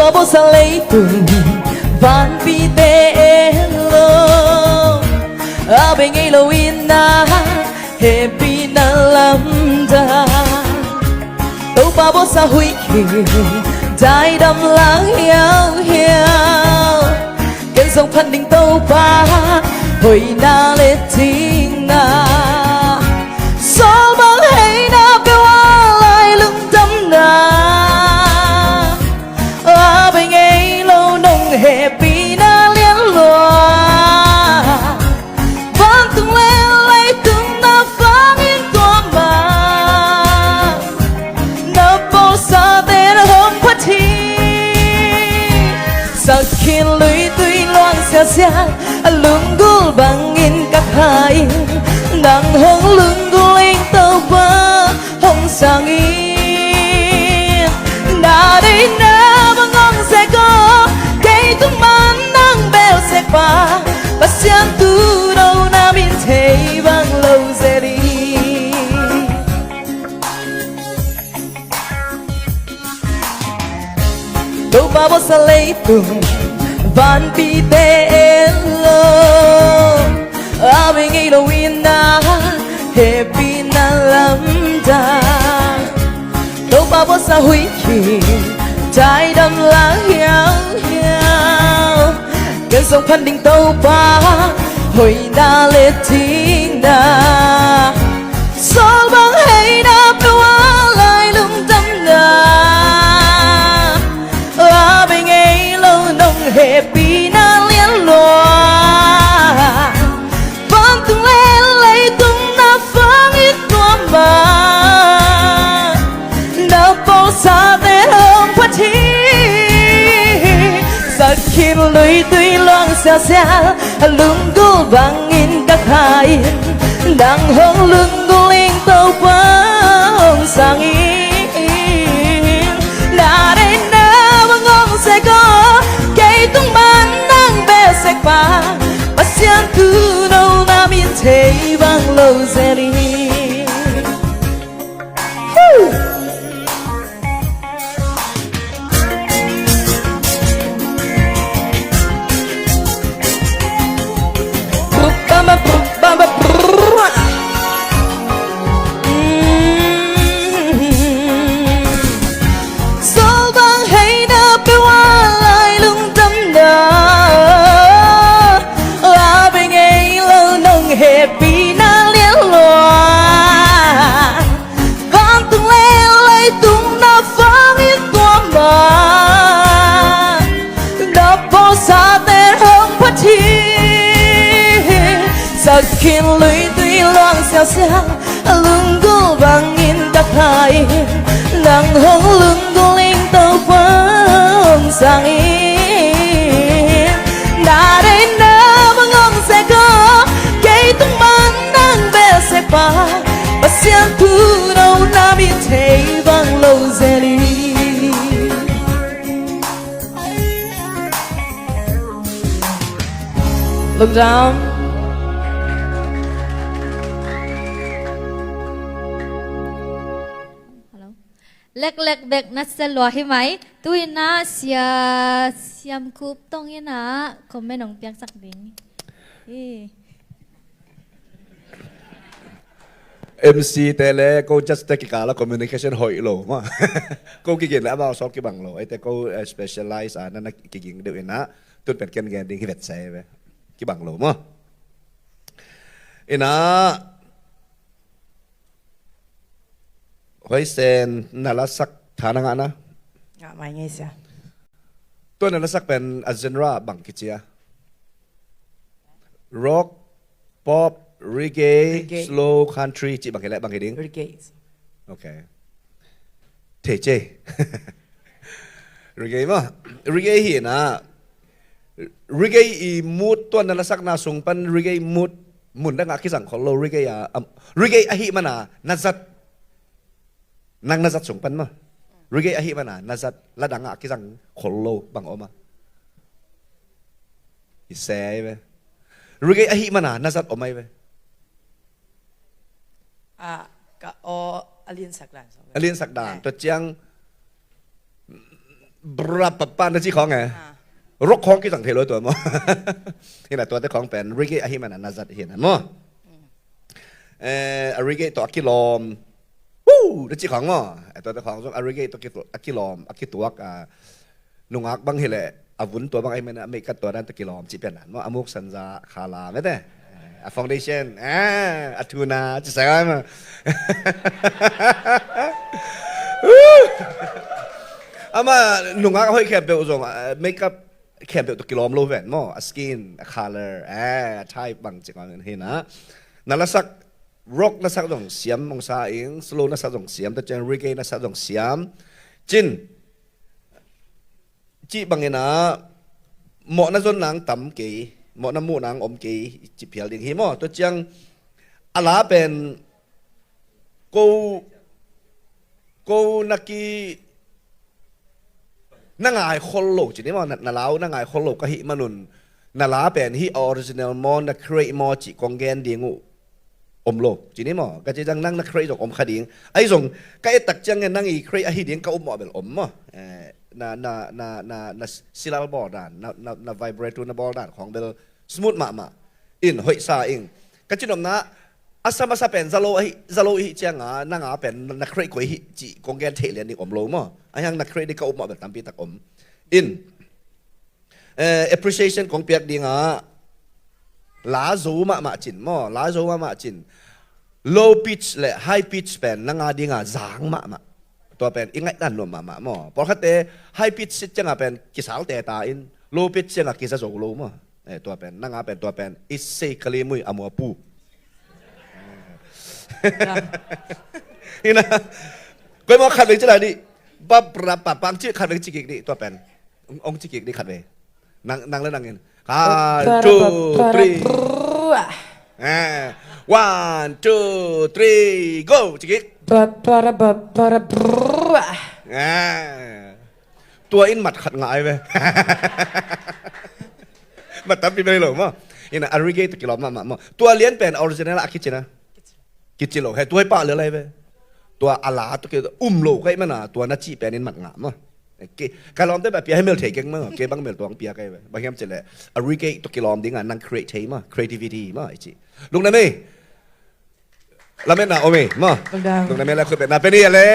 pa bo sa lấy từng van pi te lo a bên ngay lâu in na happy na lam da đâu pa bo sa hui khi trái đầm lang hiao hiao cái sông phan đình tàu pa hồi na lệ ting na sao băng hay na kêu lại lưng tâm na à bên ngay lâu nồng happy na liên loa vang từng lên lấy từng na vang in tua mà na bao sa tên hôm phát thi sa khiến lưỡi tuy loang xa xa lưng gul bằng in các hai đang hông lưng gul in tàu ba hông sang in đã đây na bằng ngon sẽ có cây tung man nắng bèo sẽ qua và xiang tu đâu na min thấy bằng lâu sẽ đi đâu ba bó sa lấy từng van pi te lo a bên ngay lâu in na happy na lam da đâu ba bó sa hui khi trái đầm lá hiao hiao cái sông phan đình tàu ba hồi na lệ ting na sao băng hay na bêu lại lung tâm na a bên ngay lâu nồng happy na liên loa vang từng lên lấy tung na vang ít tua mà na bao xa tên hôm phát thi sa khiến lưỡi tuy loang xa xa lưng gul vang in các hai đang hông lưng gul in tàu qua hông sang in đã đây na bằng ngon sẽ có cây tung man nắng bé sẽ qua và xiang cứ đâu na min thấy vang lâu sẽ đi sao băng hay na bêu lại lung tâm na à bên ngay lâu nồng happy na liên loa vang từng lên lấy tung na vang in tua mà đã bao xa tên hôm phát thi sa khiến lưỡi tuy loang xa xa lưng gul vang in các hai đang hông lưng gul in tàu qua hông sang in đã đây na bằng ngon sẽ có cây tung man nắng bé sẽ qua và xiang thu đâu na biết thấy vang lâu sẽ đi look down lek lek bek na sa lo hi mai tui na siam kup tong ina komen ong piak sak ding MC tele cô just take cả là communication hội lộ mà cô kia là bao số cái bằng lộ ấy cô specialize à nên cái đều na tôi phải kiên ghen đi cái vẹt xe về cái bằng lộ mà ina hỏi xem nala sắc thana ngã na mai nghe sao tôi nala sắcเป็นgenre bằng cái gì rock pop reggae slow country chị bằng cái lại bằng cái tiếng reggae ok thể chế reggae mà reggae hiện à reggae mood tôi nala sắc na sung pan reggae mood muốn đang ngã cái rằng khó lâu reggae à reggae hi mà na nazat nang nazat sung pan mà reggae ahi mana nazat la danga ki sang khollo bang oma isay be reggae ahi mana nazat omai be ka o alien sakdan alien sakdan to chiang บราปปานนั่นที่ของไงรกของกี่สังเทโลตัวมั้งนี่แหละตัวที่ของเป็นริเกอหิมันนาจัดเห็นมั้งริเกตัวอักกิลอมวู้นั่นที่ของมั้งตัวที่ของส่วนริเกตัวอักกิลอมอักกิตัวนุงอักบังเฮเลอาวุธตัวบางไอ้มันไม่กัดตัวนั้นตะกิลอมจีเป็นนั่นมั้งอามุกสันจาคาลาไม่ได้ฟาวเดชั่นอัทูนาจะใส่อะไรมั้งอามาหนุ่งก็ให้แคบเบลส่งเมคอัพแคบเบลตัวกิโลมโลเวนมั้งสกินคัลเลอร์ไทป์บางจังเห็นนะนั่นละสักร็อกนั่นสักตรงเสียมองศาเองสโลนั่นสักตรงเสียมแต่เจนริเกนั่นสักตรงเสียมจินจีบางเงินะหมอนั่นส่วนนางต่ำกี่หมอนั่นมูนางอมกี่จีเพียลดิ่งหิมตัวจังอะไรเป็นกูนักกีนั่งไอ้คนโลกจีนี่มั้งนั่นแล้วนั่งไอ้คนโลกก็หิมันนุนนั่นแล้วเป็นฮิออริจินัลมอนนักเครย์มอจิกองแกนเดียงูอมโลกจีนี่มั้งก็จะจังนั่งนักเครย์จากอมขดิ่งไอ้ส่งก็ไอ้ตักจังเงินนั่งอีเครย์ไอ้หิดิ่งก็อมอเบลอมมั้งน่าซิลาบอลด้านน่าไวเบรตูน่าบอลด้านของเบลสมูทมาอินหอยซาอิงก็จีนอมนะอาสมาสเป็นซาโลฮิเจียงนั่งเป็นนักเครย์กุยฮิจิกองแกนเทเลนี่อมโลมั้งไอ้ยังนักเครย์ที่เขาอมอเบลตามปีตักอมอินappreciation ของเปียกดีงาลาโซมาจินมั้งลาโซมาจิน low pitch และ high pitch เป็นนั่งดีงาจางมาตัวเป็นอีกไงนั่นรวมมามั้งเพราะเขาเตะ high pitch จังเป็นกิสาลเตะตาอิน low pitch จังกิสาโซโลมั้งตัวเป็นนั่งเป็นตัวเป็นอิเซคลีมุยอมัวปูนี่นะก็มาขัดเลยจะได้ดิบับรับปะปังชื่อขัดเลยจิกิกดิตัวเป็นองจิกิกดิขัดเลยนั่งแล้วนั่งเงิน1 2 3 1 2 3 go จิกิกตัวอินหมัดขัดง่ายไปมาตับปีไปเลยมั้งนี่นะอาริเกตกิโลมาตัวเลี้ยนเป็นออริจินัลอาคิจินะกิจิโลให้ตัวให้ป้าหรืออะไรไปตัวอาลาตัวเกี่ยวโลกไอ้มันน่ะตัวนัดจีเป็นนินหมัดงามมั้งการลองได้แบบเปียให้เมลเทเก่งมั้งเก็บบางเมลตัวของเปียไงไปบางอย่างจะเลยอาริเกตตัวกิโลดิ้งนั่ง create มั้ง creativity มั้งไอ้จีลุงนั่นเองแล้วแม่น่ะโอเมมั้งลุงนั่นเองแล้วคือเป็นน่ะเป็นนี่แหละ